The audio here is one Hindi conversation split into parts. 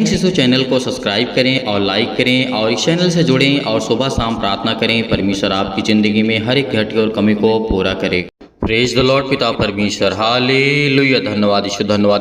शिशु चैनल को सब्सक्राइब करें और लाइक करें और इस चैनल से जुड़ें और सुबह शाम प्रार्थना करें। परमेश्वर आपकी ज़िंदगी में हर एक घटी और कमी को पूरा करे। Praise the Lord. पिता परमेश्वर, हालेलुया। धन्यवाद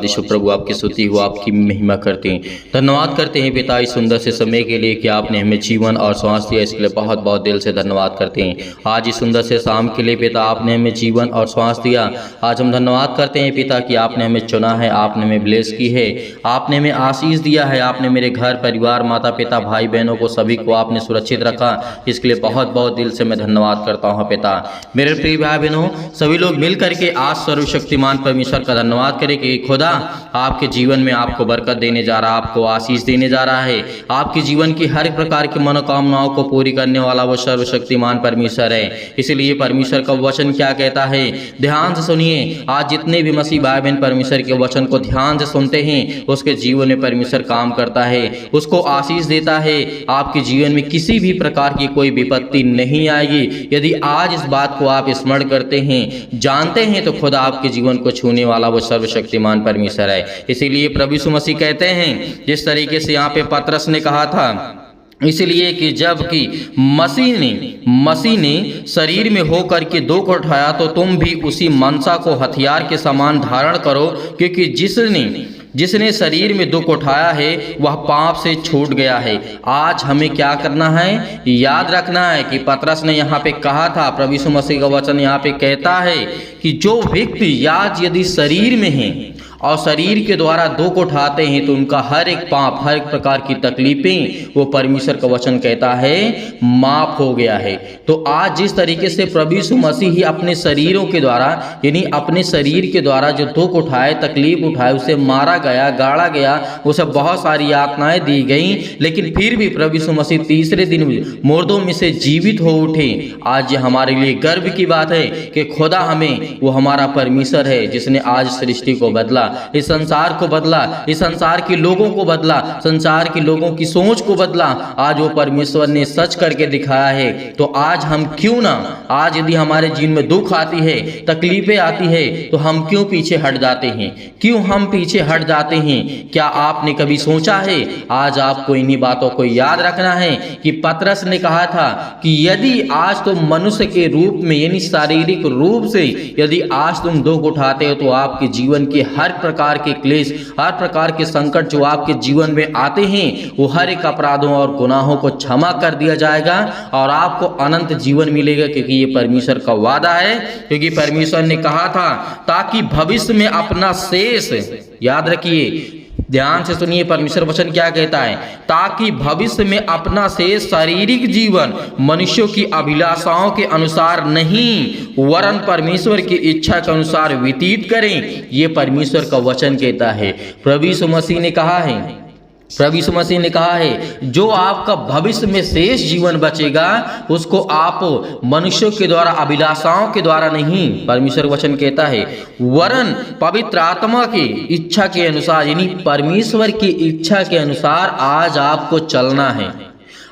यीशु प्रभु, आपकी स्तुति हो, आपकी महिमा करते हैं। धन्यवाद करते हैं पिता इस सुंदर से समय के लिए कि आपने हमें जीवन और श्वास दिया, इसके लिए बहुत बहुत दिल से धन्यवाद करते हैं। आज इस सुंदर से शाम के लिए पिता आपने हमें जीवन और श्वास दिया। आज हम धन्यवाद करते हैं पिता कि आपने हमें चुना है, आपने हमें ब्लेस की है, आपने हमें आशीष दिया है। आपने मेरे घर परिवार, माता पिता, भाई बहनों को सभी को आपने सुरक्षित रखा, इसके लिए बहुत बहुत दिल से मैं धन्यवाद करता हूँ पिता। मेरे प्रिय भाई बहनों, सभी लोग मिल करके आज सर्वशक्तिमान परमेश्वर का धन्यवाद करें कि खुदा आपके जीवन में आपको बरकत देने जा रहा है, आपको आशीष देने जा रहा है। आपके जीवन की हर प्रकार की मनोकामनाओं को पूरी करने वाला वो सर्वशक्तिमान परमेश्वर है। इसलिए परमेश्वर का वचन क्या कहता है, ध्यान से सुनिए। आज जितने भी मसीह भाई बहन परमेश्वर के वचन को ध्यान से सुनते हैं, उसके जीवन में परमेश्वर काम करता है, उसको आशीष देता है। आपके जीवन में किसी भी प्रकार की कोई विपत्ति नहीं आएगी यदि आज इस बात को आप स्मरण करते हैं, जानते हैं, तो खुदा आपके जीवन को छूने वाला वो सर्वशक्तिमान परमेश्वर है। इसीलिए प्रभु यीशु मसीह कहते हैं, जिस तरीके से यहाँ पे पतरस ने कहा था, इसलिए कि जबकि मसीह ने शरीर में होकर के दुख उठाया, तो तुम भी उसी मनसा को हथियार के समान धारण करो, क्योंकि जिसने शरीर में दुख उठाया है वह पाप से छूट गया है। आज हमें क्या करना है, याद रखना है कि पतरस ने यहाँ पे कहा था, प्रभु यीशु मसीह का वचन यहाँ पे कहता है कि जो व्यक्ति आज यदि शरीर में है और शरीर के द्वारा दुख उठाते हैं, तो उनका हर एक पाप, हर एक प्रकार की तकलीफें, वो परमेश्वर का वचन कहता है माफ हो गया है। तो आज जिस तरीके से प्रभु यीशु मसीह ही अपने शरीरों के द्वारा, यानी अपने शरीर के द्वारा जो दुख उठाए, तकलीफ उठाए, उसे मारा गया, गाड़ा गया, उसे बहुत सारी यातनाएं दी गई, लेकिन फिर भी प्रभु यीशु मसीह तीसरे दिन मुर्दों में से जीवित हो उठे। आज ये हमारे लिए गर्व की बात है कि खुदा हमें, वो हमारा परमेश्वर है जिसने आज सृष्टि को बदला, इस संसार को बदला, इस संसार के लोगों को बदला, संसार के लोगों की सोच को बदला। आज वो परमेश्वर ने सच करके दिखाया है। तो आज हम क्यों ना, आज यदि हमारे जीवन में दुख आती है, तकलीफें आती है, तो हम क्यों पीछे हट जाते हैं, क्यों हम पीछे हट जाते हैं? क्या आपने कभी सोचा है? आज आपको इन्हीं बातों को याद रखना है कि पतरस ने कहा था कि यदि आज तुम मनुष्य के रूप में, यानी शारीरिक रूप से यदि आज तुम दुख उठाते हो, तो आपके जीवन के हर प्रकार के क्लेश, हर प्रकार के संकट जो आपके जीवन में आते हैं, वो हर एक अपराधों और गुनाहों को क्षमा कर दिया जाएगा और आपको अनंत जीवन मिलेगा, क्योंकि ये परमेश्वर का वादा है। क्योंकि परमेश्वर ने कहा था, ताकि भविष्य में अपना शेष, याद रखिए, ध्यान से सुनिए, परमेश्वर वचन क्या कहता है, ताकि भविष्य में अपना शेष शारीरिक जीवन मनुष्यों की अभिलाषाओं के अनुसार नहीं, वरन परमेश्वर की इच्छा के अनुसार व्यतीत करें। ये परमेश्वर का वचन कहता है। प्रभु यीशु मसीह ने कहा है, जो आपका भविष्य में शेष जीवन बचेगा, उसको आप मनुष्यों के द्वारा, अभिलाषाओं के द्वारा नहीं, परमेश्वर वचन कहता है, वरन पवित्र आत्मा की इच्छा के अनुसार, यानी परमेश्वर की इच्छा के अनुसार आज आपको चलना है।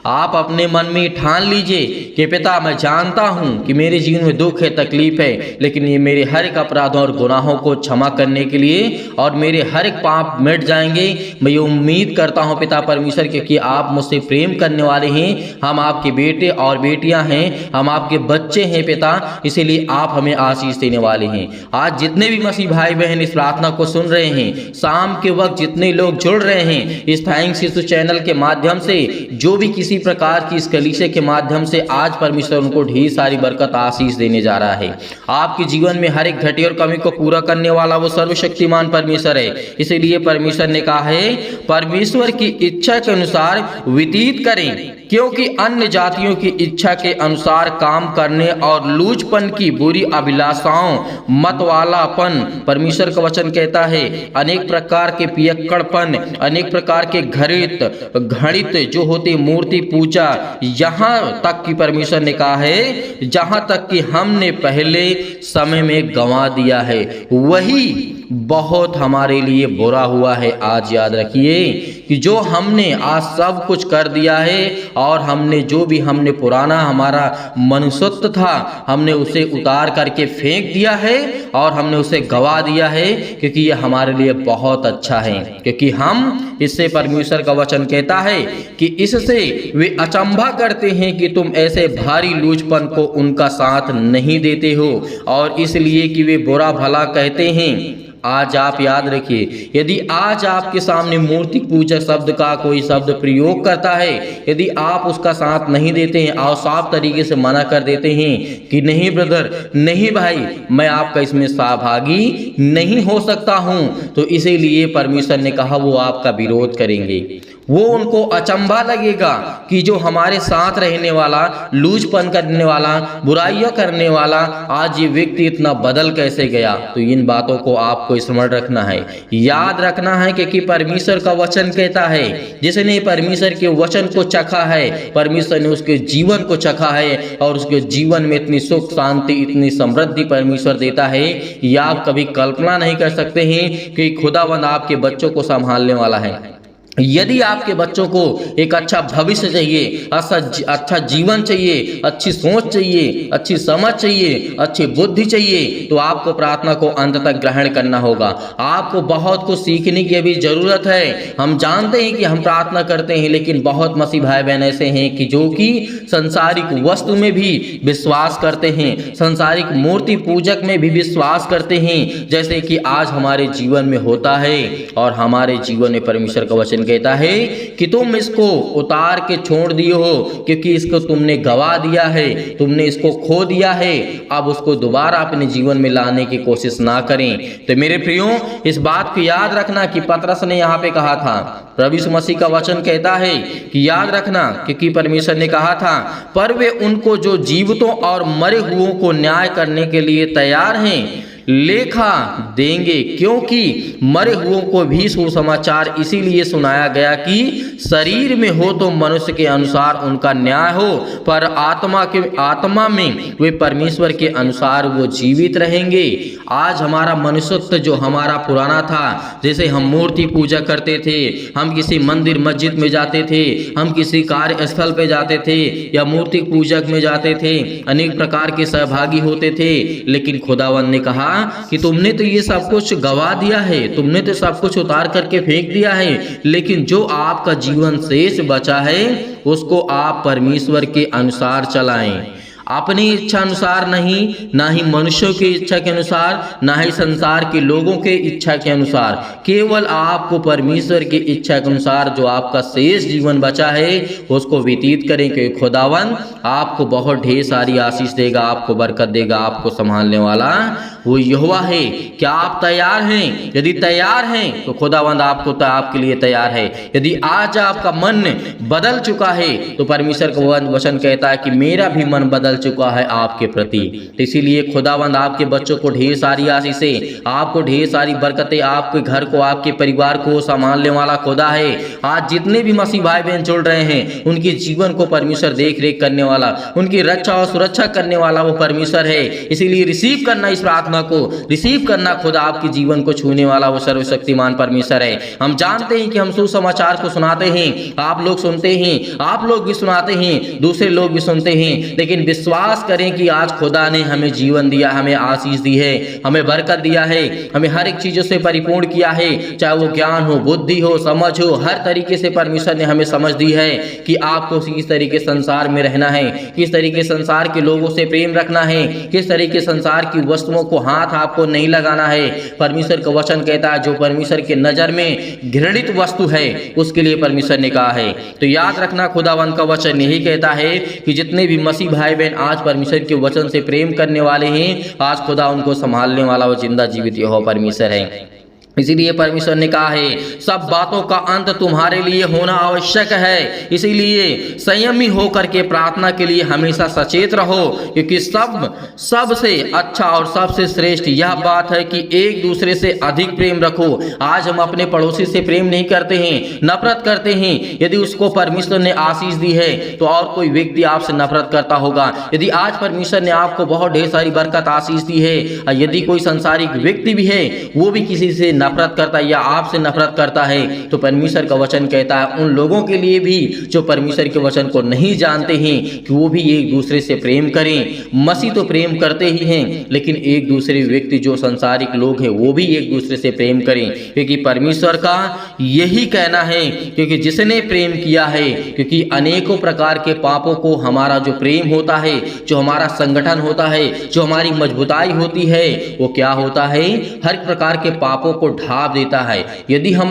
आप अपने मन में ठान लीजिए कि पिता, मैं जानता हूं कि मेरे जीवन में दुख है, तकलीफ है, लेकिन ये मेरे हर एक अपराधों और गुनाहों को क्षमा करने के लिए और मेरे हर एक पाप मिट जाएंगे। मैं ये उम्मीद करता हूं पिता परमेश्वर, क्योंकि आप मुझसे प्रेम करने वाले हैं, हम आपके बेटे और बेटियां हैं, हम आपके बच्चे हैं पिता, इसीलिए आप हमें आशीष देने वाले हैं। आज जितने भी मसीह भाई बहन इस प्रार्थना को सुन रहे हैं, शाम के वक्त जितने लोग जुड़ रहे हैं इस थैंक्स यीशु चैनल के माध्यम से, जो भी किसी प्रकार की इस कलीसिया के माध्यम से, आज परमेश्वर उनको ढेर सारी बरकत, आशीष देने जा रहा है। आपके जीवन में हर एक घटी और कमी को पूरा करने वाला वो सर्वशक्तिमान परमेश्वर है। इसीलिए परमेश्वर ने कहा है, परमेश्वर की इच्छा के अनुसार व्यतीत करें, क्योंकि अन्य जातियों की इच्छा के अनुसार काम करने और लूचपन की बुरी अभिलाषाओं, मतवालापन, परमेश्वर का वचन कहता है, अनेक प्रकार के पियक्कड़पन, अनेक प्रकार के घड़ित जो होते मूर्ति पूजा, यहाँ तक कि परमेश्वर ने कहा है, जहाँ तक कि हमने पहले समय में गंवा दिया है, वही बहुत हमारे लिए बुरा हुआ है। आज याद रखिए कि जो हमने आज सब कुछ कर दिया है और हमने पुराना हमारा मनुष्यत्व था हमने उसे उतार करके फेंक दिया है और हमने उसे गवा दिया है, क्योंकि ये हमारे लिए बहुत अच्छा है। क्योंकि हम इससे परमेश्वर का वचन कहता है कि इससे वे अचंभा करते हैं कि तुम ऐसे भारी लूचपन को उनका साथ नहीं देते हो, और इसलिए कि वे बुरा भला कहते हैं। आज आप याद रखिए, यदि आज आपके सामने मूर्ति पूजक शब्द का कोई शब्द प्रयोग करता है, यदि आप उसका साथ नहीं देते हैं और साफ तरीके से मना कर देते हैं कि नहीं ब्रदर, नहीं भाई, मैं आपका इसमें सहभागी नहीं हो सकता हूं, तो इसीलिए परमेश्वर ने कहा वो आपका विरोध करेंगे। वो उनको अचंभा लगेगा कि जो हमारे साथ रहने वाला, लूचपन करने वाला, बुराइयां करने वाला, आज ये व्यक्ति इतना बदल कैसे गया। तो इन बातों को आपको स्मरण रखना है, याद रखना है, क्योंकि परमेश्वर का वचन कहता है जिसने परमेश्वर के वचन को चखा है, परमेश्वर ने उसके जीवन को चखा है और उसके जीवन में इतनी सुख शांति, इतनी समृद्धि परमेश्वर देता है, ये आप कभी कल्पना नहीं कर सकते हैं कि खुदावंद आपके बच्चों को संभालने वाला है। यदि आपके बच्चों को एक अच्छा भविष्य चाहिए, अच्छा जीवन चाहिए, अच्छी सोच चाहिए, अच्छी समझ चाहिए, अच्छी बुद्धि चाहिए, तो आपको प्रार्थना को अंत तक ग्रहण करना होगा। आपको बहुत कुछ सीखने की अभी जरूरत है। हम जानते हैं कि हम प्रार्थना करते हैं, लेकिन बहुत मसीह भाई बहन ऐसे हैं कि जो कि संसारिक वस्तु में भी विश्वास करते हैं, संसारिक मूर्ति पूजक में भी विश्वास करते हैं, जैसे कि आज हमारे जीवन में होता है। और हमारे जीवन में परमेश्वर का वचन कहता है कि तुम इसको उतार के छोड़ दिए हो, क्योंकि इसको तुमने गवा दिया है, तुमने इसको खो दिया है। अब उसको दोबारा अपने जीवन में लाने की कोशिश ना करें। तो मेरे प्रियो, इस बात को याद रखना कि पतरस ने यहाँ पे कहा था, प्रभु यीशु मसीह का वचन कहता है कि याद रखना, क्योंकि परमेश्वर ने कहा था, पर वे उनको जो जीवितों और मरे हुओं को न्याय करने के लिए तैयार हैं लेखा देंगे, क्योंकि मरे हुओं को भी सुसमाचार इसीलिए सुनाया गया कि शरीर में हो तो मनुष्य के अनुसार उनका न्याय हो, पर आत्मा में वे परमेश्वर के अनुसार वो जीवित रहेंगे। आज हमारा मनुष्यत्व जो हमारा पुराना था, जैसे हम मूर्ति पूजा करते थे, हम किसी मंदिर मस्जिद में जाते थे, हम किसी कार्यस्थल पे जाते थे या मूर्ति पूजक में जाते थे, अनेक प्रकार के सहभागी होते थे, लेकिन खुदावंद ने कहा कि तुमने तो ये सब कुछ गवा दिया है, तुमने तो सब कुछ उतार करके फेंक दिया है, लेकिन जो आपका जीवन शेष बचा है उसको आप परमेश्वर के अनुसार चलाएं। अपनी इच्छा अनुसार नहीं, ना ही मनुष्यों की इच्छा के अनुसार, ना ही संसार के लोगों के इच्छा के अनुसार, केवल आपको परमेश्वर की इच्छा के अनुसार जो आपका शेष जीवन बचा है उसको व्यतीत करें, क्योंकि खुदावन आपको बहुत ढेर सारी आशीष देगा, आपको बरकत देगा। आपको संभालने वाला वो यहोवा है। क्या आप तैयार हैं? यदि तैयार हैं तो खुदावंद आपके लिए तैयार है। यदि आज आपका मन बदल चुका है तो परमेश्वर का वचन कहता है कि मेरा भी मन बदल चुका है आपके प्रति। तो इसीलिए खुदावंद आपके बच्चों को ढेर सारी आशीषें, आपको ढेर सारी बरकतें, आपके घर को, आपके परिवार को संभालने वाला खुदा है। आज जितने भी मसीह भाई बहन जुड़ रहे हैं उनके जीवन को परमेश्वर देख रेख करने वाला, उनकी रक्षा और सुरक्षा करने वाला वो परमेश्वर है। इसीलिए रिसीव करना, इस प्रार्थना को रिसीव करना, खुदा आपके जीवन को छूने वाला वो सर्वशक्तिमान परमेश्वर है। हम जानते हैं कि हम सुसमाचार को सुनाते हैं, आप लोग सुनते हैं, आप लोग भी सुनाते हैं, दूसरे लोग भी सुनते हैं, लेकिन विश्वास करें कि आज खुदा ने हमें जीवन दिया, हमें आशीष दी है, हमें बरकत दिया है, हमें हर एक चीजों से परिपूर्ण किया है, चाहे वो ज्ञान हो, बुद्धि हो, समझ हो, हर तरीके से परमेश्वर ने हमें समझ दी है कि आपको किस तरीके संसार में रहना है, किस तरीके संसार के लोगों से प्रेम रखना है, किस तरीके संसार की वस्तुओं को हाथ आपको नहीं लगाना है। परमेश्वर का वचन कहता है जो परमेश्वर के नजर में घृणित वस्तु है उसके लिए परमेश्वर ने कहा है। तो याद रखना, खुदावंद का वचन यही कहता है कि जितने भी मसीह भाई बहन आज परमेश्वर के वचन से प्रेम करने वाले हैं, आज खुदा उनको संभालने वाला वो जिंदा जीवित यहोवा परमेश्वर है। इसीलिए परमेश्वर ने कहा है सब बातों का अंत तुम्हारे लिए होना आवश्यक है, इसीलिए संयमी होकर के प्रार्थना के लिए हमेशा सचेत रहो, क्योंकि सबसे अच्छा और सबसे श्रेष्ठ यह बात है कि एक दूसरे से अधिक प्रेम रखो। आज हम अपने पड़ोसी से प्रेम नहीं करते हैं, नफरत करते हैं। यदि उसको परमेश्वर ने आशीष दी है तो और कोई व्यक्ति आपसे नफरत करता होगा। यदि आज परमेश्वर ने आपको बहुत ढेर सारी बरकत आशीष दी है, यदि कोई संसारिक व्यक्ति भी है वो भी किसी से नफरत करता है या आपसे नफरत करता है, तो परमेश्वर का वचन कहता है उन लोगों के लिए भी जो परमेश्वर के वचन को नहीं जानते हैं कि वो भी एक दूसरे से प्रेम करें। मसीह तो प्रेम करते ही हैं, लेकिन एक दूसरे व्यक्ति जो संसारिक लोग हैं वो भी एक दूसरे से प्रेम करें, क्योंकि परमेश्वर का यही कहना है, क्योंकि जिसने प्रेम किया है, क्योंकि अनेकों प्रकार के पापों को हमारा जो प्रेम होता है, जो हमारा संगठन होता है, जो हमारी मजबूताई होती है, वो क्या होता है, हर प्रकार के पापों को ढांप देता है। यदि हम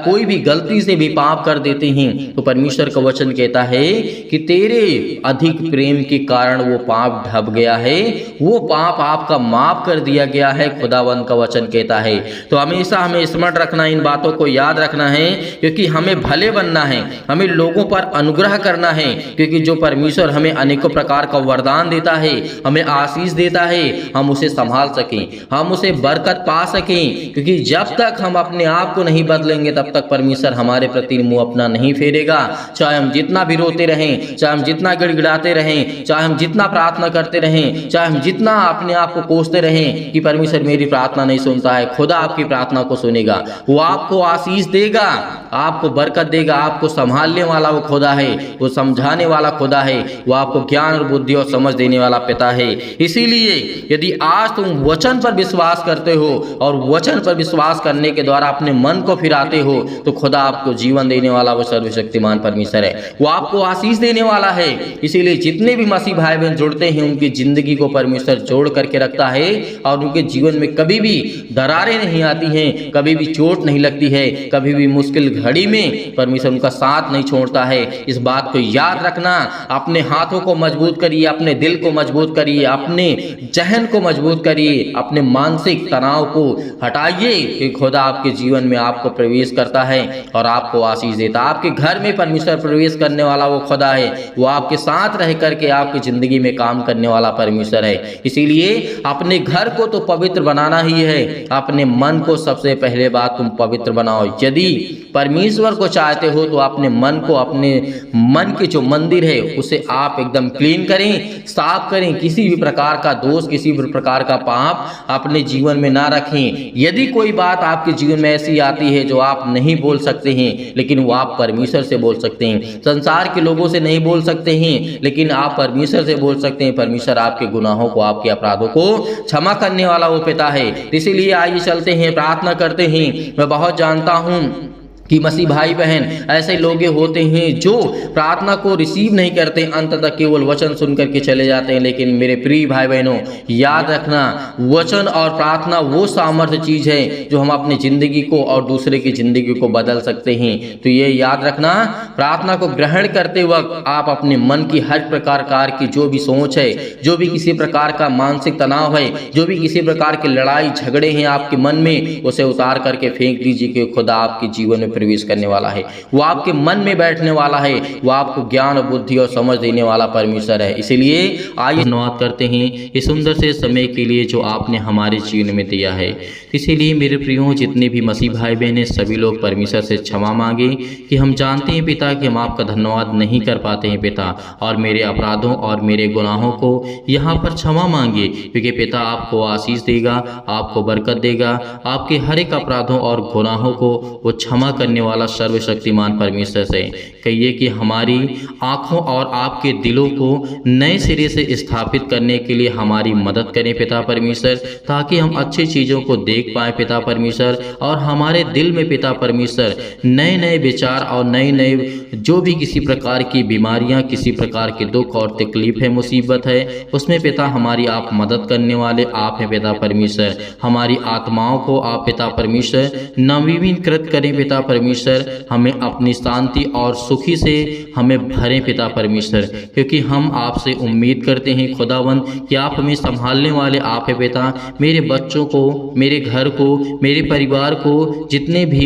कोई भी गलती से भी पाप कर देते हैं तो परमेश्वर का वचन कहता है कि तेरे अधिक प्रेम के कारण वो पाप ढप गया है, वो पाप आपका माफ कर दिया गया है, खुदावंद का वचन कहता है। तो हमेशा हमें स्मरण रखना, इन बातों को याद रखना है, क्योंकि हमें भले बनना है, हमें लोगों पर अनुग्रह करना है, क्योंकि जो परमेश्वर हमें अनेकों प्रकार का वरदान देता है, हमें आशीष देता है, हम उसे संभाल सकें, हम उसे बरकत पा सकें, क्योंकि जब तक हम अपने आप को नहीं बदलेंगे तब तक परमेश्वर हमारे प्रति मुंह अपना नहीं फेरेगा। चाहे हम जितना भी रोते रहें, चाहे हम जितना गिड़गिड़ाते रहें, चाहे हम जितना प्रार्थना करते रहें, चाहे हम जितना अपने आप को कोसते रहें कि परमेश्वर मेरी प्रार्थना नहीं सुनता है, खुदा आपकी प्रार्थना को सुनेगा, वो आपको आशीष देगा, आपको बरकत देगा। आपको संभालने वाला वो खुदा है, वो समझाने वाला खुदा है, वो आपको ज्ञान और बुद्धि और समझ देने वाला पिता है। इसीलिए यदि आज तुम वचन पर विश्वास करते हो और वचन पर विश्वास करने के द्वारा अपने मन को फिराते हो, तो खुदा आपको जीवन देने वाला वो सर्वशक्तिमान परमेश्वर है, वो आपको आशीष देने वाला है। इसीलिए जितने भी मसीह भाई बहन जुड़ते हैं उनकी जिंदगी को परमेश्वर जोड़ करके रखता है और उनके जीवन में कभी भी दरारें नहीं आती हैं, कभी भी चोट नहीं लगती है, कभी भी मुश्किल घड़ी में परमेश्वर उनका साथ नहीं छोड़ता है। इस बात को याद रखना, अपने हाथों को मजबूत करिए, अपने दिल को मजबूत करिए, अपने जहन को मजबूत करिए, अपने मानसिक तनाव को हटाइए कि खुदा आपके जीवन में आपको प्रवेश करता है और आपको आशीष देता है। आपके घर में परमेश्वर प्रवेश करने वाला वो खुदा है, वो आपके साथ रह करके आपकी जिंदगी में काम करने वाला परमेश्वर है। इसीलिए अपने घर को तो पवित्र बनाना ही है, अपने मन को सबसे पहले बात तुम पवित्र बनाओ। यदि परमेश्वर को चाहते हो तो अपने मन को, अपने मन के जो मंदिर है उसे आप एकदम क्लीन करें, साफ करें, किसी भी प्रकार का दोष, किसी भी प्रकार का पाप अपने जीवन में ना रखें। यदि कोई बात आपके जीवन में ऐसी आती है जो आप नहीं बोल सकते हैं, लेकिन वो आप परमेश्वर से बोल सकते हैं, संसार के लोगों से नहीं बोल सकते हैं, लेकिन आप परमेश्वर से बोल सकते हैं। परमेश्वर आपके गुनाहों को, आपके अपराधों को क्षमा करने वाला वो पिता है। इसीलिए आइए चलते हैं, प्रार्थना करते हैं। मैं बहुत जानता हूँ कि मसीह भाई बहन ऐसे लोग होते हैं जो प्रार्थना को रिसीव नहीं करते, अंत तक केवल वचन सुन करके चले जाते हैं। लेकिन मेरे प्रिय भाई बहनों, याद रखना, वचन और प्रार्थना वो सामर्थ्य चीज है जो हम अपनी जिंदगी को और दूसरे की जिंदगी को बदल सकते हैं। तो ये याद रखना, प्रार्थना को ग्रहण करते वक्त आप अपने मन की हर प्रकार की जो भी सोच है, जो भी किसी प्रकार का मानसिक तनाव है, जो भी किसी प्रकार के लड़ाई झगड़े हैं आपके मन में, उसे उतार करके फेंक दीजिए कि खुदा आपके जीवन में प्रवेश करने वाला है, वो आपके मन में बैठने वाला है, वो आपको ज्ञान और बुद्धि और समझ देने वाला परमेश्वर है। इसलिए आइए धन्यवाद करते हैं इस सुंदर से समय के लिए जो आपने हमारे जीवन में दिया है। इसीलिए मेरे प्रियो, जितने भी मसीह भाई बहन हैं, सभी लोग परमेश्वर से क्षमा मांगे कि हम जानते हैं पिता कि हम आपका धन्यवाद नहीं कर पाते हैं पिता, और मेरे अपराधों और मेरे गुनाहों को यहाँ पर क्षमा मांगे, क्योंकि पिता आपको आशीष देगा, आपको बरकत देगा, आपके हर एक अपराधों और गुनाहों को वो क्षमा करने वाला सर्वशक्तिमान परमेश्वर से कहिए कि हमारी आंखों और आपके दिलों को नए सिरे से स्थापित करने के लिए हमारी मदद करें पिता परमेश्वर, ताकि हम अच्छी चीज़ों को देख पाएँ पिता परमेश्वर, और हमारे दिल में पिता परमेश्वर नए नए विचार और नए नए जो भी किसी प्रकार की बीमारियां, किसी प्रकार के दुख और तकलीफ है, मुसीबत है, उसमें पिता हमारी आप मदद करने वाले आप हैं पिता परमेश्वर। हमारी आत्माओं को आप पिता परमेश्वर नवीनीकृत करें पिता परमेश्वर, हमें अपनी शांति और सुखी से हमें भरें पिता परमेश्वर, क्योंकि हम आपसे उम्मीद करते हैं खुदावंद कि आप हमें संभालने वाले आप है पिता। मेरे बच्चों को, मेरे घर को, मेरे परिवार को, जितने भी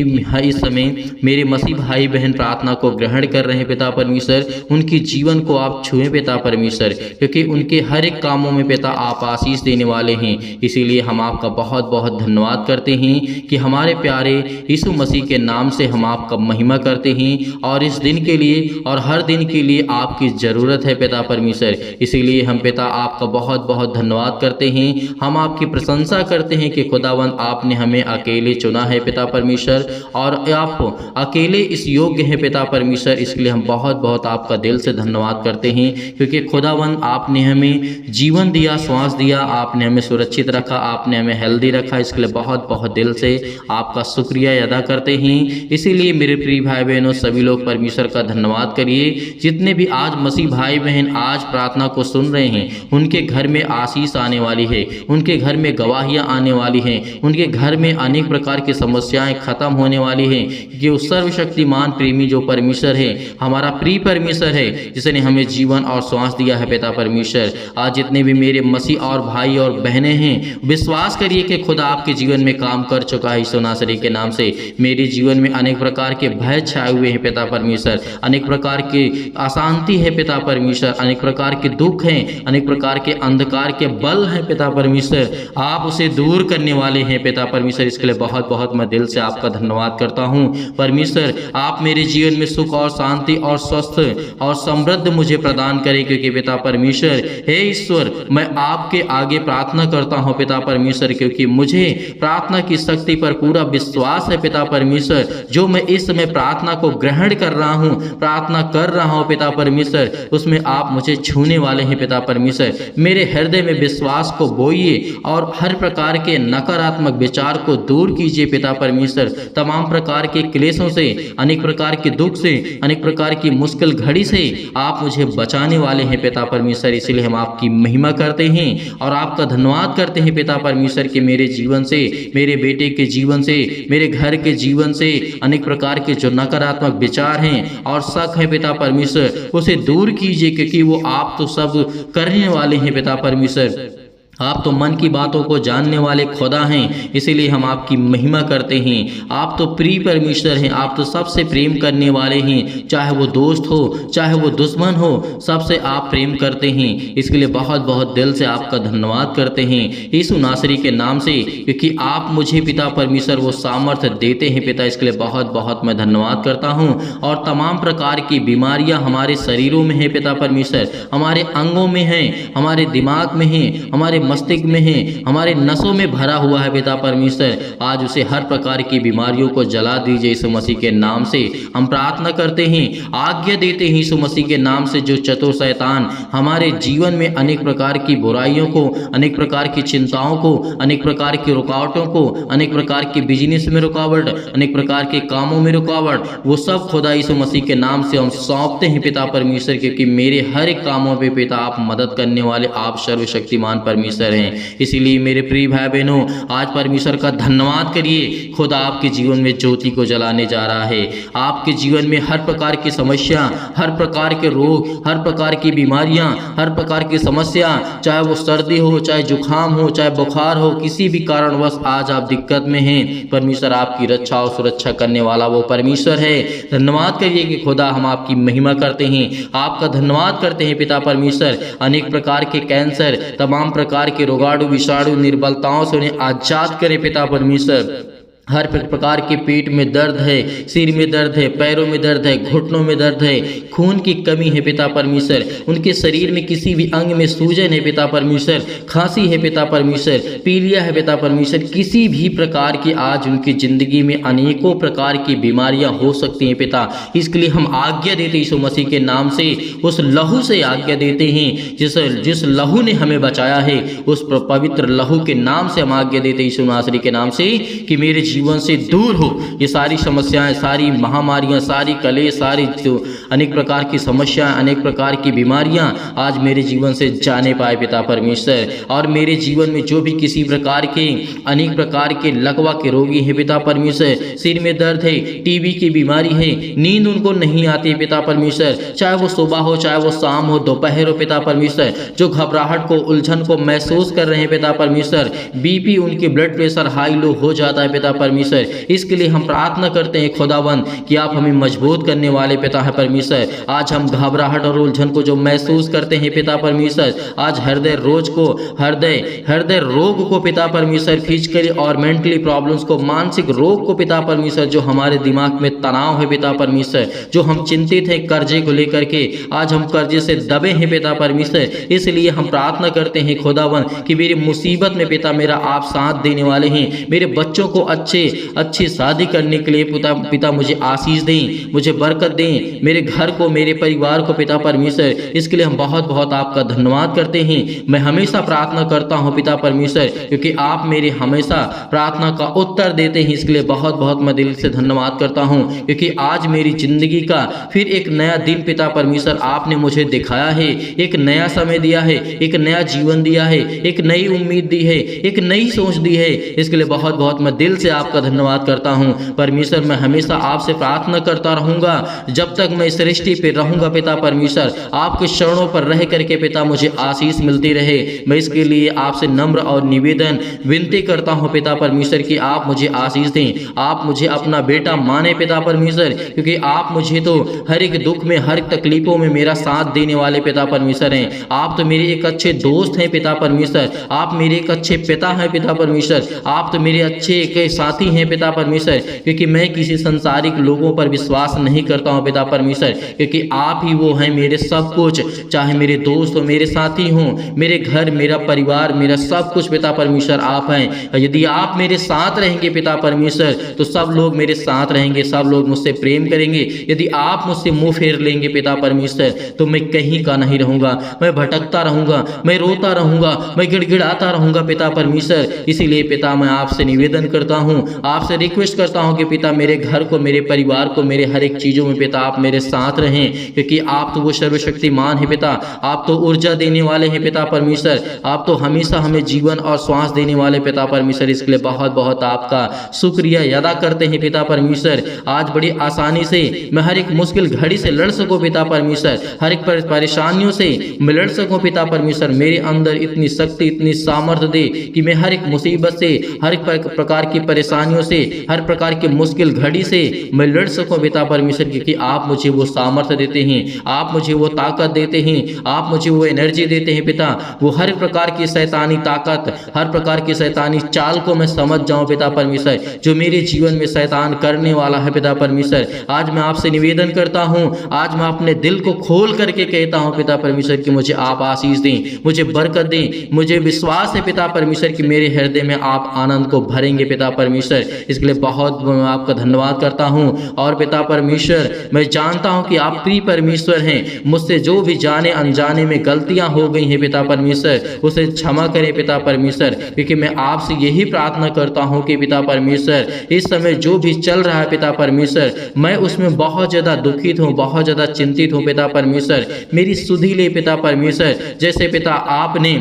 इस समय मेरे मसीह भाई बहन प्रार्थना को ग्रहण कर रहे हैं पिता परमेश्वर, उनकी जीवन को आप छुएं पिता परमेश्वर, क्योंकि उनके हर एक कामों में पिता आप आशीष देने वाले हैं। इसीलिए हम आपका बहुत बहुत धन्यवाद करते हैं कि हमारे प्यारे यीशु मसीह के नाम से हम आपका महिमा करते हैं, और इस दिन के लिए और हर दिन के लिए आपकी ज़रूरत है पिता परमेश्वर। इसीलिए हम पिता आपका बहुत बहुत धन्यवाद करते हैं। हम आपकी प्रशंसा करते हैं कि खुदावंद आपने हमें अकेले चुना है पिता परमेश्वर, और आप अकेले इस योग्य हैं पिता परमेश्वर। इसलिए हम बहुत बहुत आपका दिल से धन्यवाद करते हैं, क्योंकि खुदावंद आपने हमें जीवन दिया, श्वास दिया, आपने हमें सुरक्षित रखा, आपने हमें हेल्दी रखा। इसके लिए बहुत बहुत दिल से आपका शुक्रिया अदा करते हैं। इसीलिए मेरे प्रिय भाई बहनों, सभी लोग परमेश्वर का धन्यवाद करिए। जितने भी आज मसीह भाई बहन आज प्रार्थना को सुन रहे हैं, उनके घर में आशीष आने वाली है, उनके घर में गवाहियाँ आने वाली हैं, उनके घर में अनेक प्रकार की समस्याएं खत्म होने वाली हैं, कि उस सर्वशक्तिमान प्रेमी जो परमेश्वर है, हमारा प्रिय परमेश्वर है, जिसने हमें जीवन और श्वास दिया है पिता परमेश्वर। आज जितने भी मेरे मसीह और भाई और बहनें हैं, विश्वास करिए कि खुदा आपके जीवन में काम कर चुका है यीशु नासरी के नाम से। मेरे जीवन में अनेक प्रकार के भय छाए हुए हैं पिता परमेश्वर, अनेक प्रकार की अशांति है पिता परमेश्वर, अनेक प्रकार के दुख हैं, अनेक प्रकार के अंधकार के बल हैं पिता परमेश्वर। आप उसे दूर करने वाले हैं पिता परमेश्वर। इसके लिए बहुत बहुत मैं दिल से आपका धन्यवाद करता हूँ परमेश्वर। आप मेरे जीवन में सुख और शांति और स्वस्थ और समृद्ध मुझे प्रदान करें, क्योंकि पिता परमेश्वर हे ईश्वर, मैं आपके आगे प्रार्थना करता हूँ पिता परमेश्वर, क्योंकि मुझे प्रार्थना की शक्ति पर पूरा विश्वास है पिता परमेश्वर। जो मैं इस समय प्रार्थना को ग्रहण कर रहा हूँ, प्रार्थना कर रहा हूँ पिता परमेश्वर, उसमें आप मुझे छूने वाले हैं पिता परमेश्वर। मेरे हृदय में विश्वास को बोइए और हर प्रकार के नकारात्मक विचार को दूर कीजिए पिता परमेश्वर। तमाम प्रकार के क्लेशों से, अनेक प्रकार के दुख से, अनेक प्रकार की मुश्किल घड़ी से आप मुझे बचाने वाले हैं पिता परमेश्वर। इसलिए हम आपकी महिमा करते हैं और आपका धन्यवाद करते हैं पिता परमेश्वर कि मेरे जीवन से, मेरे बेटे के जीवन से, मेरे घर के जीवन से अनेक प्रकार के जो नकारात्मक विचार हैं और शक है पिता परमेश्वर, उसे दूर कीजिए, क्योंकि वो आप तो सब करने वाले हैं पिता परमेश्वर। आप तो मन की बातों को जानने वाले खुदा हैं। इसीलिए हम आपकी महिमा करते हैं। आप तो प्रिय परमेश्वर हैं, आप तो सबसे प्रेम करने वाले हैं, चाहे वो दोस्त हो, चाहे वो दुश्मन हो, सबसे आप प्रेम करते हैं। इसके लिए बहुत बहुत दिल से आपका धन्यवाद करते हैं यीशु नासरी के नाम से, क्योंकि आप मुझे पिता परमेश्वर वो सामर्थ्य देते हैं पिता। इसके लिए बहुत बहुत मैं धन्यवाद करता हूँ। और तमाम प्रकार की बीमारियाँ हमारे शरीरों में हैं पिता परमेश्वर, हमारे अंगों में हैं, हमारे दिमाग में हैं, हमारे मस्तिष्क में है, हमारे नसों में भरा हुआ है पिता परमेश्वर। आज उसे हर प्रकार की बीमारियों को जला दीजिए यीशु मसीह के नाम से। हम प्रार्थना करते हैं, आज्ञा देते हैं यीशु मसीह के नाम से, जो चतुर शैतान हमारे जीवन में अनेक प्रकार की बुराइयों को, अनेक प्रकार की चिंताओं को, अनेक प्रकार की रुकावटों को, अनेक प्रकार के बिजनेस में रुकावट, अनेक प्रकार के कामों में रुकावट, वो सब खुदा यीशु मसीह के नाम से हम सौंपते हैं पिता परमेश्वर, क्योंकि मेरे हर एक कामों पे पिता आप मदद करने वाले, आप सर्वशक्तिमान परमेश्वर हैं। इसीलिए मेरे प्रिय भाई बहनों, आज परमेश्वर का धन्यवाद करिए। खुदा आपके जीवन में ज्योति को जलाने जा रहा है। आपके जीवन में हर प्रकार की समस्या, हर प्रकार के रोग, हर प्रकार की बीमारियां, हर प्रकार की समस्या, चाहे वो सर्दी हो, चाहे जुकाम हो, चाहे बुखार हो, किसी भी कारणवश आज आप दिक्कत में हैं, परमेश्वर आपकी रक्षा और सुरक्षा करने वाला वो परमेश्वर है। धन्यवाद करिए कि खुदा हम आपकी महिमा करते हैं, आपका धन्यवाद करते हैं पिता परमेश्वर। अनेक प्रकार के कैंसर, तमाम प्रकार के रोगाणु विषाणु निर्बलताओं से उन्हें आजाद करे पिता परमेश्वर। हर प्रकार के पेट में दर्द है, सिर में दर्द है, पैरों में दर्द है, घुटनों में दर्द है, खून की कमी है पिता परमेश्वर, उनके शरीर में किसी भी अंग में सूजन है पिता परमेश्वर, खांसी है पिता परमेश्वर, पीलिया है पिता परमेश्वर, किसी भी प्रकार की आज उनकी जिंदगी में अनेकों प्रकार की बीमारियां हो सकती हैं पिता। इसके लिए हम आज्ञा देते यीशु मसीह के नाम से, उस लहू से आज्ञा देते हैं जिस लहू ने हमें बचाया है, उस पवित्र लहू के नाम से हम आज्ञा देते यीशु नासरी के नाम से कि मेरे जीवन से दूर हो। ये सारी समस्याएं, सारी महामारियां, सारी कलेश, सारी जो अनेक प्रकार की समस्याएं, अनेक प्रकार की बीमारियां आज मेरे जीवन से जाने पाए पिता परमेश्वर। और मेरे जीवन में जो भी किसी प्रकार के अनेक प्रकार के लकवा के रोगी हैं पिता परमेश्वर, सिर में दर्द है, टीबी की बीमारी है, नींद उनको नहीं आती पिता परमेश्वर, चाहे वो सुबह हो, चाहे वो शाम हो, दोपहर हो पिता परमेश्वर, जो घबराहट को, उलझन को महसूस कर रहे हैं पिता परमेश्वर, बीपी, उनकी ब्लड प्रेशर हाई लो हो जाता है पिता परमेश्वर, इसके लिए हम प्रार्थना करते हैं खुदावंद कि आप हमें मजबूत करने वाले पिता है परमेश्वर। आज हम घबराहट और उलझन को जो महसूस करते हैं पिता परमेश्वर, आज हृदय रोज को, हृदय रोग को पिता परमेश्वर, फिजिकली और मेंटली प्रॉब्लम्स को, मानसिक रोग को पिता परमेश्वर, जो हमारे दिमाग में तनाव है पिता परमेश्वर, जो हम चिंतित हैं कर्जे को लेकर के, आज हम कर्जे से दबे हैं पिता परमेश्वर, इसलिए हम प्रार्थना करते हैं खुदावन कि मेरी मुसीबत में पिता मेरा आप साथ देने वाले हैं। मेरे बच्चों को अच्छी शादी करने के लिए पिता मुझे आशीष दें, मुझे बरकत दें, मेरे घर को, मेरे परिवार को पिता परमेश्वर, इसके लिए हम बहुत बहुत आपका धन्यवाद करते हैं। मैं हमेशा प्रार्थना करता हूँ पिता परमेश्वर, क्योंकि आप मेरे हमेशा प्रार्थना का उत्तर देते हैं, इसके लिए बहुत बहुत मैं दिल से धन्यवाद करता हूँ, क्योंकि आज मेरी जिंदगी का फिर एक नया दिन पिता परमेश्वर आपने मुझे दिखाया है, एक नया समय दिया है, एक नया जीवन दिया है, एक नई उम्मीद दी है, एक नई सोच दी है, इसके लिए बहुत बहुत मैं दिल से आपका धन्यवाद करता हूँ परमेश्वर। मैं हमेशा आपसे प्रार्थना करता रहूँगा जब तक मैं इस सृष्टि पे रहूँगा पिता परमेश्वर, आपके चरणों पर रह करके पिता मुझे आशीष मिलती रहे। मैं इसके लिए आपसे नम्र और निवेदन विनती करता हूँ पिता परमेश्वर कि आप मुझे आशीष दें, आप मुझे अपना बेटा माने पिता परमेश्वर, क्योंकि आप मुझे तो हर एक दुख में, हर एक तकलीफों में मेरा साथ देने वाले पिता परमेश्वर हैं। आप तो मेरे एक अच्छे दोस्त हैं पिता परमेश्वर, आप मेरे एक अच्छे पिता हैं पिता परमेश्वर, आप तो मेरे अच्छे एक साथी हैं पिता परमेश्वर, क्योंकि मैं किसी संसारिक लोगों पर विश्वास नहीं करता हूँ पिता परमेश्वर, क्योंकि आप ही वो हैं मेरे सब कुछ, चाहे मेरे दोस्त हो, मेरे साथी हों, मेरे घर, मेरा परिवार, मेरा सब कुछ पिता परमेश्वर आप हैं। यदि आप मेरे साथ रहेंगे पिता परमेश्वर तो सब लोग मेरे साथ रहेंगे, सब लोग मुझसे प्रेम करेंगे। यदि आप मुझसे मुंह फेर लेंगे पिता परमेश्वर तो मैं कहीं का नहीं रहूँगा, मैं भटकता रहूँगा, मैं रोता रहूँगा, मैं गिड़गिड़ाता रहूँगा पिता परमेश्वर। इसीलिए पिता मैं आपसे निवेदन करता हूँ, आपसे रिक्वेस्ट करता हूँ कि पिता मेरे घर को, मेरे परिवार को, मेरे हर एक चीज़ों में पिता आप मेरे साथ रहें, क्योंकि आप तो वो सर्वशक्तिमान है पिता, आप तो ऊर्जा देने वाले हैं पिता परमेश्वर, आप तो हमेशा हमें जीवन और श्वास देने वाले पिता परमेश्वर। इसके लिए बहुत बहुत आपका शुक्रिया अदा करते हैं पिता परमेश्वर। आज बड़ी आसानी से मैं हर एक मुश्किल घड़ी से लड़ सकूं पिता परमेश्वर, हर एक परेशानियों से मैं लड़ सकूं पिता परमेश्वर। मेरे अंदर इतनी शक्ति, इतनी सामर्थ्य दे कि मैं हर एक मुसीबत से, हर एक प्रकार की परेशानियों से, हर प्रकार की मुश्किल घड़ी से मैं लड़ सकूं पिता परमेश्वर, क्योंकि आप मुझे वो सामर्थ्य देते हैं, आप मुझे वो ताकत देते हैं, आप मुझे वो एनर्जी देते हैं पिता। वो हर प्रकार की शैतानी ताकत, हर प्रकार की शैतानी चाल को मैं समझ जाऊं पिता परमेश्वर, जो मेरे जीवन में शैतान करने वाला है पिता परमेश्वर। आज मैं आपसे निवेदन करता हूं, आज मैं अपने दिल को खोल करके कहता हूं पिता परमेश्वर कि मुझे आप आशीष दें, मुझे बरकत दें। मुझे विश्वास है पिता परमेश्वर कि मेरे हृदय में आप आनंद को भरेंगे पिता परमेश्वर। इसके लिए बहुत मैं आपका धन्यवाद करता हूं। और पिता परमेश्वर मैं जानता हूं कि आप प्रिय परमेश्वर हैं, मुझसे जो भी जाने अनजाने में गलतियां हो गई हैं पिता परमेश्वर उसे क्षमा करें पिता परमेश्वर, क्योंकि मैं आपसे यही प्रार्थना करता हूं कि पिता परमेश्वर इस समय जो भी चल रहा है पिता परमेश्वर मैं उसमें बहुत ज़्यादा दुखित हूं, बहुत ज़्यादा चिंतित हूं पिता परमेश्वर। मेरी सुधि ले पिता परमेश्वर, जैसे पिता आपने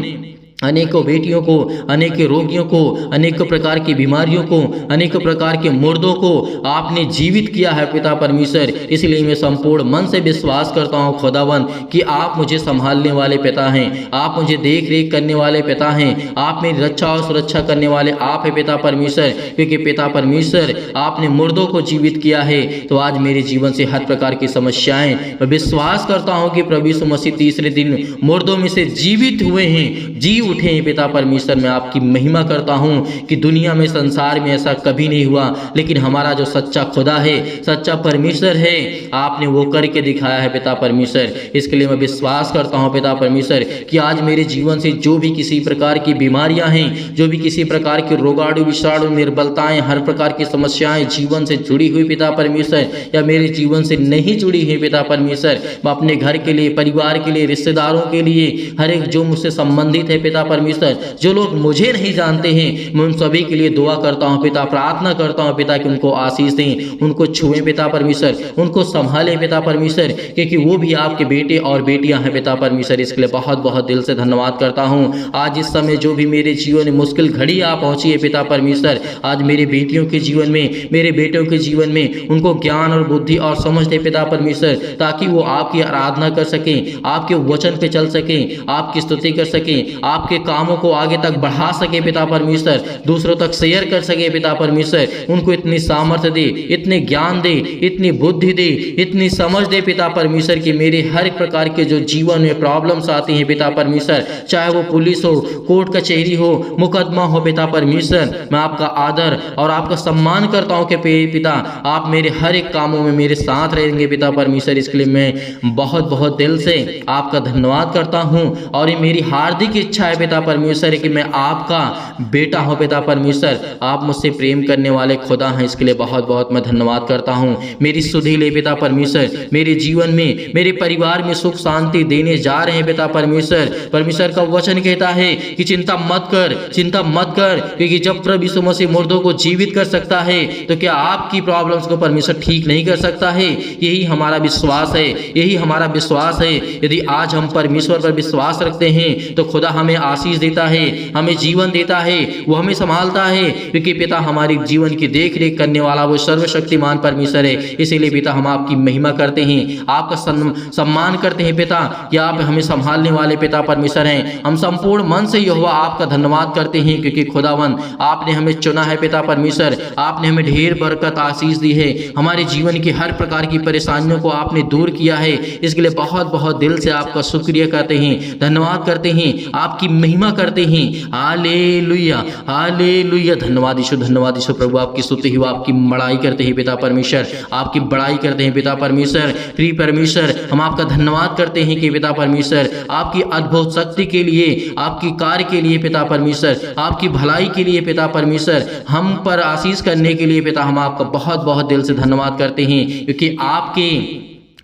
अनेकों बेटियों को, अनेक रोगियों को, अनेक प्रकार की बीमारियों को, अनेक प्रकार के मुर्दों को आपने जीवित किया है पिता परमेश्वर। इसलिए मैं संपूर्ण मन से विश्वास करता हूँ खुदावन कि आप मुझे संभालने वाले पिता हैं, आप मुझे देख रेख करने वाले पिता हैं, आप मेरी रक्षा और सुरक्षा करने वाले आप हैं पिता परमेश्वर। क्योंकि पिता परमेश्वर आपने मुर्दों को जीवित किया है, तो आज मेरे जीवन से हर प्रकार की समस्याएं, मैं विश्वास करता हूँ कि प्रभु यीशु मसीह तीसरे दिन मुर्दों में से जीवित हुए हैं, जी उठे हैं पिता परमेश्वर। मैं आपकी महिमा करता हूं कि दुनिया में, संसार में ऐसा कभी नहीं हुआ, लेकिन हमारा जो सच्चा खुदा है, सच्चा परमेश्वर है, आपने वो करके दिखाया है पिता परमेश्वर। इसके लिए मैं विश्वास करता हूं पिता परमेश्वर कि आज मेरे जीवन से जो भी किसी प्रकार की बीमारियां हैं, जो भी किसी प्रकार की रोगाणु विषाणु निर्बलताएं, हर प्रकार की समस्याएं जीवन से जुड़ी हुई पिता परमेश्वर या मेरे जीवन से नहीं जुड़ी है पिता परमेश्वर, मैं अपने घर के लिए, परिवार के लिए, रिश्तेदारों के लिए, हर एक जो मुझसे संबंधित है पिता परमेश्वर, जो लोग मुझे नहीं जानते हैं, मैं उन सभी के लिए दुआ करता हूँ पिता, प्रार्थना करता हूँ पिता कि उनको आशीष दें, उनको छुएं पिता परमेश्वर, उनको संभालें पिता परमेश्वर, क्योंकि वो भी आपके बेटे और बेटियां हैं पिता परमेश्वर। इसके लिए बहुत बहुत दिल से धन्यवाद करता हूँ। आज इस समय जो भी मेरे जीवन में मुश्किल घड़ी आप पहुंची है पिता परमेश्वर, आज मेरे बेटियों के जीवन में, मेरे बेटों के जीवन में उनको ज्ञान और बुद्धि और समझ दे पिता परमेश्वर, ताकि वो आपकी आराधना कर सकें, आपके वचन पे चल सकें, आपकी स्तुति कर सकें, आपके कामों को आगे तक बढ़ा सके पिता परमेश्वर, दूसरों तक शेयर कर सके पिता परमेश्वर। उनको इतनी सामर्थ्य दे, इतने ज्ञान दे, इतनी बुद्धि दे, इतनी समझ दे पिता परमेश्वर कि मेरे हर एक प्रकार के जो जीवन में प्रॉब्लम्स आती हैं पिता परमेश्वर, चाहे वो पुलिस हो, कोर्ट कचहरी हो, मुकदमा हो पिता परमेश्वर, मैं आपका आदर और आपका सम्मान करता हूँ कि पिता आप मेरे हर एक कामों में मेरे साथ रहेंगे पिता परमेश्वर। इसके लिए मैं बहुत बहुत दिल से आपका धन्यवाद करता हूँ और ये मेरी हार्दिक इच्छा है पिता परमेश्वर कि मैं आपका बेटा हूँ पिता परमेश्वर, आप मुझसे प्रेम करने वाले खुदा हैं। इसके लिए बहुत बहुत मैं धन्यवाद करता हूँ। मेरी सुधि ले पिता परमेश्वर, मेरे जीवन में, मेरे परिवार में सुख शांति देने जा रहे हैं पिता परमेश्वर। परमेश्वर का वचन कहता है कि चिंता मत कर, चिंता मत कर, क्योंकि जब प्रभु यीशु मसीह मुर्दों को जीवित कर सकता है तो क्या आपकी प्रॉब्लम्स को परमेश्वर ठीक नहीं कर सकता है? यही हमारा विश्वास है, यही हमारा विश्वास है। यदि आज हम परमेश्वर पर विश्वास रखते हैं तो खुदा हमें आशीष देता है, हमें जीवन देता है, वो हमें संभालता है, क्योंकि पिता हमारे जीवन की देख रेख करने वाला वो सर्वशक्तिमान परमेश्वर है। इसीलिए पिता हम आपकी महिमा करते हैं, आपका सम्मान करते हैं पिता कि आप हमें संभालने वाले पिता परमेश्वर हैं। हम संपूर्ण मन से यहोवा आपका धन्यवाद करते हैं, क्योंकि खुदावन आपने हमें चुना है पिता परमेश्वर, आपने हमें ढेर बरकत आशीष दी है, हमारे जीवन की हर प्रकार की परेशानियों को आपने दूर किया है। इसके लिए बहुत बहुत दिल से आपका शुक्रिया करते हैं, धन्यवाद करते हैं, आपकी महिमा करते हैं। Hallelujah, hallelujah. धन्यवाद यीशु, धन्यवाद यीशु प्रभु, आपकी स्तुति हो, आपकी बड़ाई करते हैं पिता परमेश्वर, आपकी बड़ाई करते हैं पिता परमेश्वर। प्रिय परमेश्वर, हम आपका धन्यवाद करते हैं कि पिता परमेश्वर आपकी अद्भुत शक्ति के लिए, आपकी कार्य के लिए पिता परमेश्वर, आपकी भलाई के लिए पिता परमेश्वर, हम पर आशीष करने के लिए पिता हम आपका बहुत बहुत दिल से धन्यवाद करते हैं, क्योंकि आपके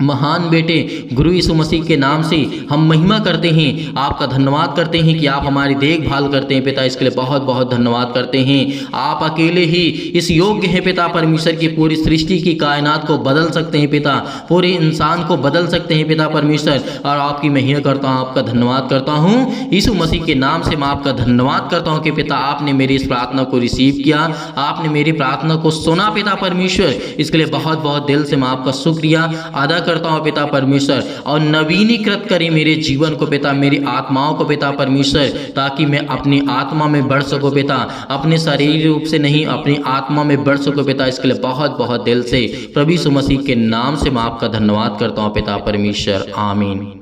महान बेटे गुरु यीशु मसीह के नाम से हम महिमा करते हैं, आपका धन्यवाद करते हैं कि आप हमारी देखभाल करते हैं पिता। इसके लिए बहुत बहुत धन्यवाद करते हैं। आप अकेले ही इस योग्य हैं पिता परमेश्वर की पूरी सृष्टि की कायनात को बदल सकते हैं पिता, पूरे इंसान को बदल सकते हैं पिता परमेश्वर, और आपकी महिमा करता हूँ, आपका धन्यवाद करता हूँ। यीशु मसीह के नाम से मैं आपका धन्यवाद करता हूँ कि पिता आपने मेरी इस प्रार्थना को रिसीव किया, आपने मेरी प्रार्थना को सुना पिता परमेश्वर। इसके लिए बहुत बहुत दिल से मैं आपका शुक्रिया अदा करता हूं पिता परमेश्वर, और नवीनीकृत करें मेरे जीवन को पिता, मेरी आत्माओं को पिता परमेश्वर, ताकि मैं अपनी आत्मा में बढ़ सकूं पिता, अपने शरीर रूप से नहीं, अपनी आत्मा में बढ़ सकूं पिता। इसके लिए बहुत बहुत दिल से प्रभु यीशु मसीह के नाम से मैं आपका धन्यवाद करता हूं पिता परमेश्वर। आमीन।